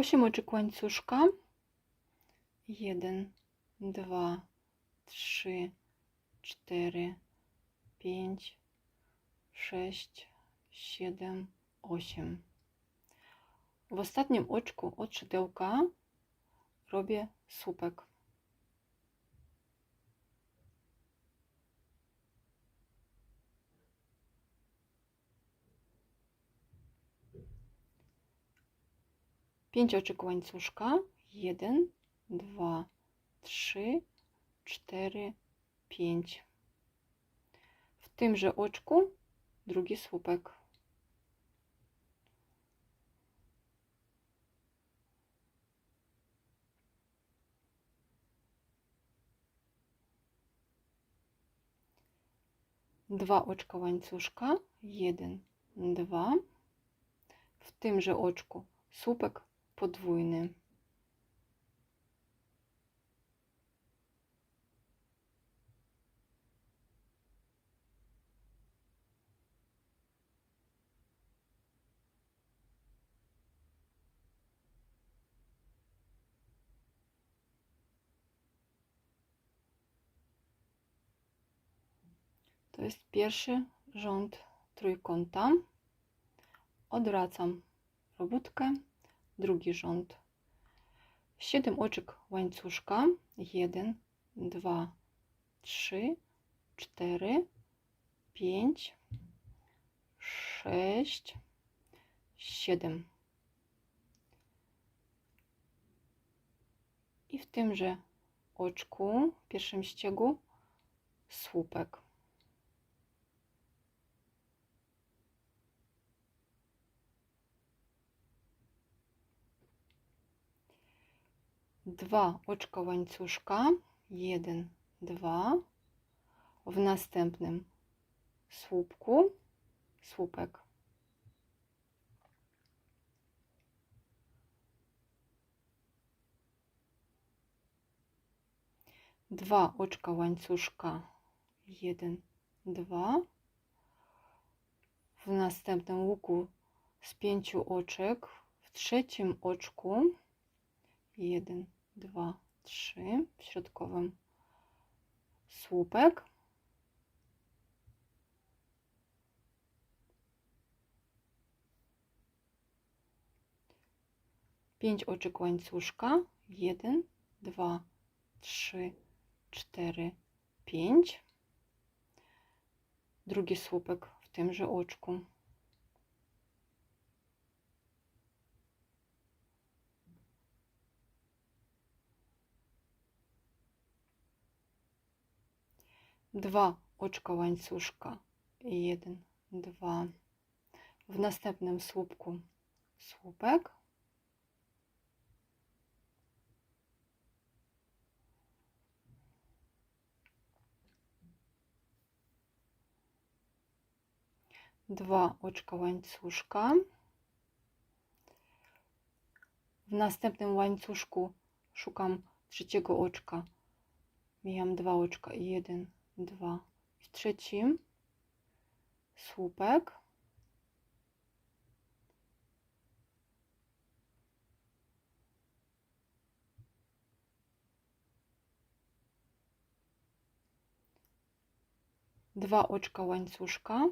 8 oczek łańcuszka. 1, 2, 3, 4, 5, 6, 7, 8. W ostatnim oczku od szydełka robię słupek. Pięć oczek łańcuszka. 1, 2, 3, 4, 5. W tymże oczku drugi słupek. Dwa oczka łańcuszka. 1, 2. W tymże oczku słupek podwójny. To jest pierwszy rząd trójkąta. Odwracam robótkę, drugi rząd. 7 oczek łańcuszka. 1, 2, 3, 4, 5, 6, 7. I w tymże oczku, w pierwszym ściegu, słupek. Dwa oczka łańcuszka. 1, 2. W następnym słupku słupek. Dwa oczka łańcuszka. 1, 2. W następnym łuku z 5 oczek w trzecim oczku 1, 2, 3, w środkowym słupek. Pięć oczek łańcuszka. 1, 2, 3, 4, 5. Drugi słupek w tymże oczku. Dwa oczka łańcuszka. 1, 2. W następnym słupku słupek. Dwa oczka łańcuszka. W następnym łańcuszku szukam trzeciego oczka. Mijam dwa oczka. 1, 2. W trzecim słupek. Dwa oczka łańcuszka.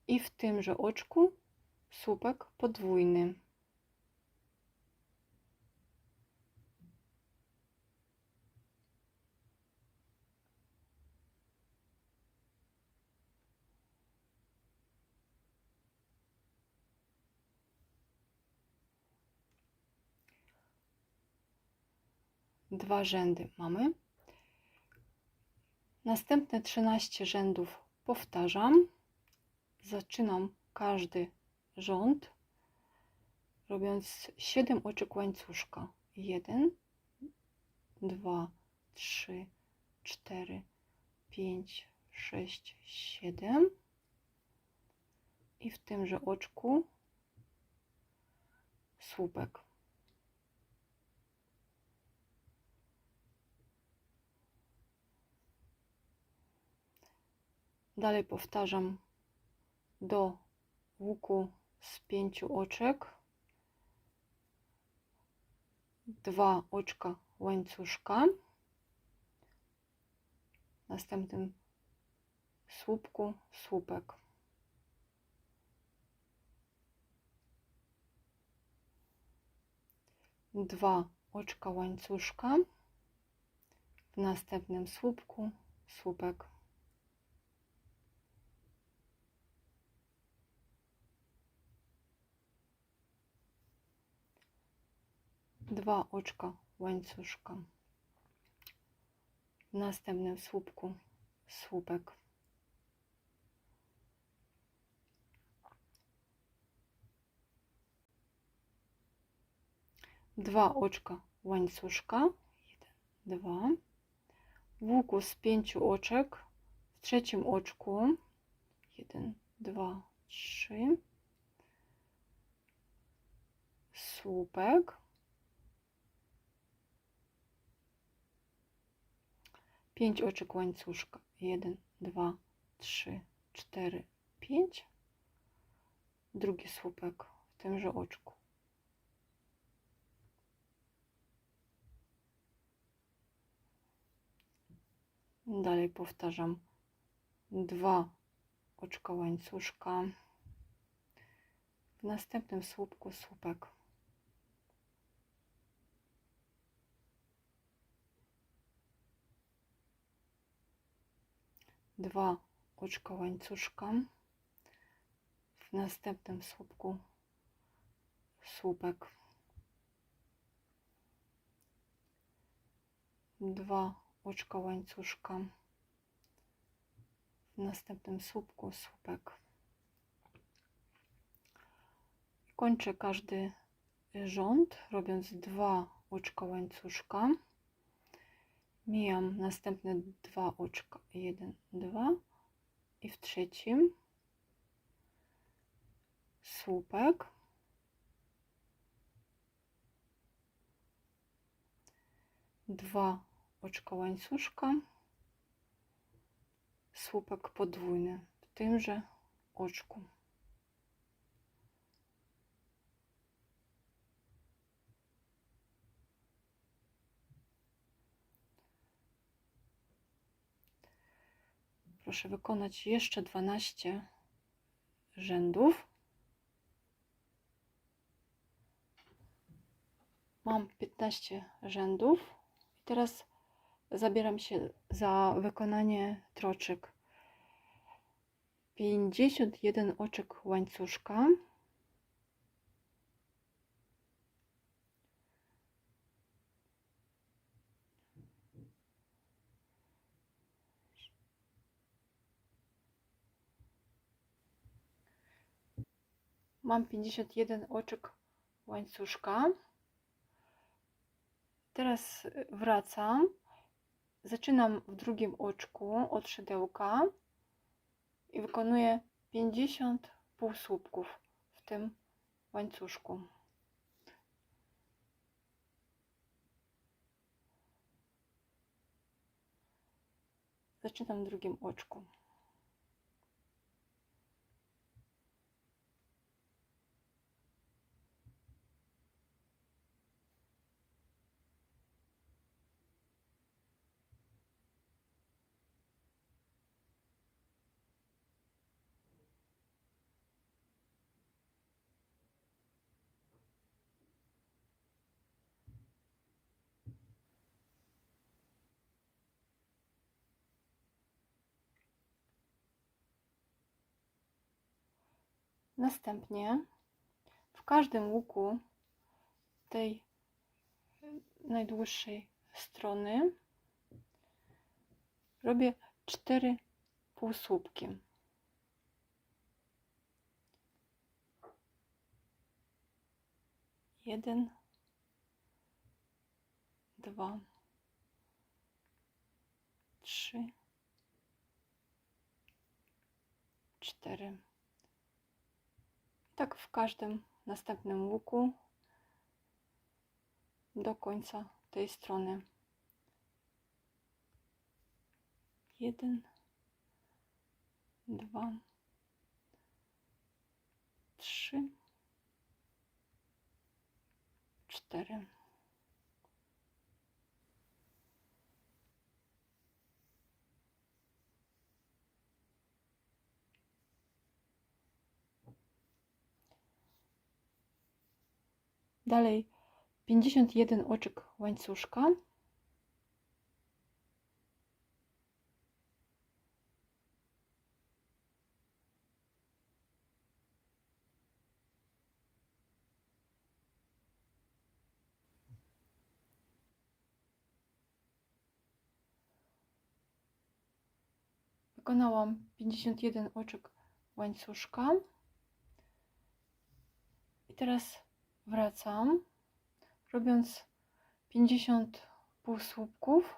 I w tymże oczku słupek podwójny. Dwa rzędy mamy. Następne 13 rzędów powtarzam. Zaczynam każdy rząd robiąc 7 oczek łańcuszka. 1, 2, 3, 4, 5, 6, 7. I w tymże oczku słupek. Dalej powtarzam do łuku z 5 oczek, 2 oczka łańcuszka, w następnym słupku słupek. Dwa oczka łańcuszka, w następnym słupku słupek. Dwa oczka łańcuszka, w następnym słupku słupek. Dwa oczka łańcuszka, 1, 2, w łuku z 5 oczek, w trzecim oczku 1, 2, 3, słupek, 5 oczek łańcuszka, 1, 2, 3, 4, 5, drugi słupek w tymże oczku. Dalej powtarzam, 2 oczka łańcuszka, w następnym słupku słupek. Dwa oczka łańcuszka, w następnym słupku słupek. 2 oczka łańcuszka, w następnym słupku słupek. Kończę każdy rząd robiąc 2 oczka łańcuszka, mijam następne 2 oczka, 1, 2 i w trzecim słupek, dwa oczka łańcuszka, słupek podwójny w tymże oczku. Proszę wykonać jeszcze 12 rzędów. Mam 15 rzędów i teraz zabieram się za wykonanie troczek. 51 oczek łańcuszka, mam 51 oczek łańcuszka. Teraz wracam, zaczynam w drugim oczku od szydełka i wykonuję 50 półsłupków w tym łańcuszku. Zaczynam w drugim oczku. Następnie w każdym łuku tej najdłuższej strony robię 4 półsłupki. Jeden, 2, 3, 4. Tak w każdym następnym łuku do końca tej strony. 1, 2, 3, 4. Dalej 51 oczek łańcuszka. Wykonałam 51 oczek łańcuszka i teraz wracam, robiąc 50 półsłupków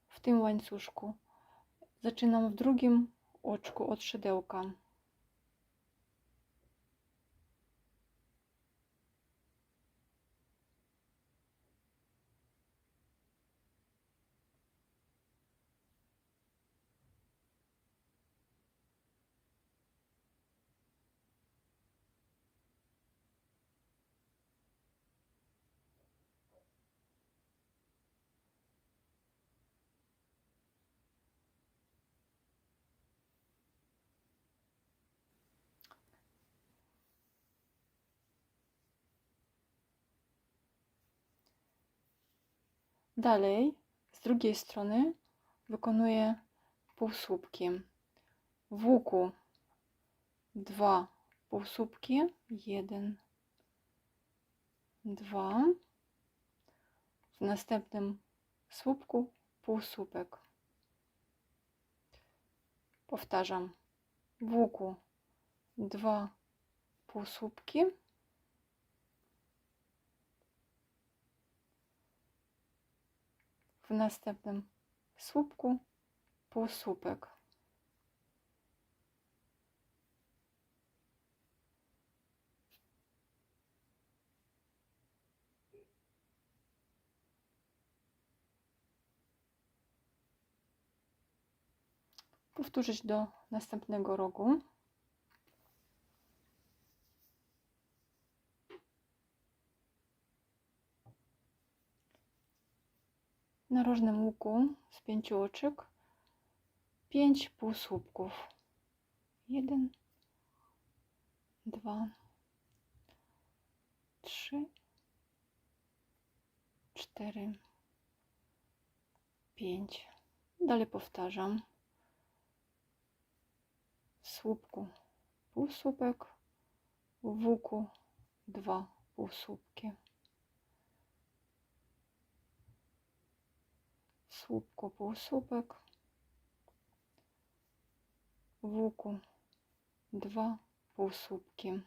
w tym łańcuszku. Zaczynam w drugim oczku od szydełka. Dalej z drugiej strony wykonuję półsłupki. W łuku 2 półsłupki, 1, 2. W następnym słupku półsłupek. Powtarzam. W łuku 2 półsłupki. W następnym słupku półsłupek. Powtórzyć do następnego rogu. W narożnym łuku z 5 oczek 5 półsłupków. 1, 2, 3, 4, 5. Dalej powtarzam. W słupku półsłupek, w łuku 2 półsłupki. W słupku półsłupek, w łuku 2 półsłupki.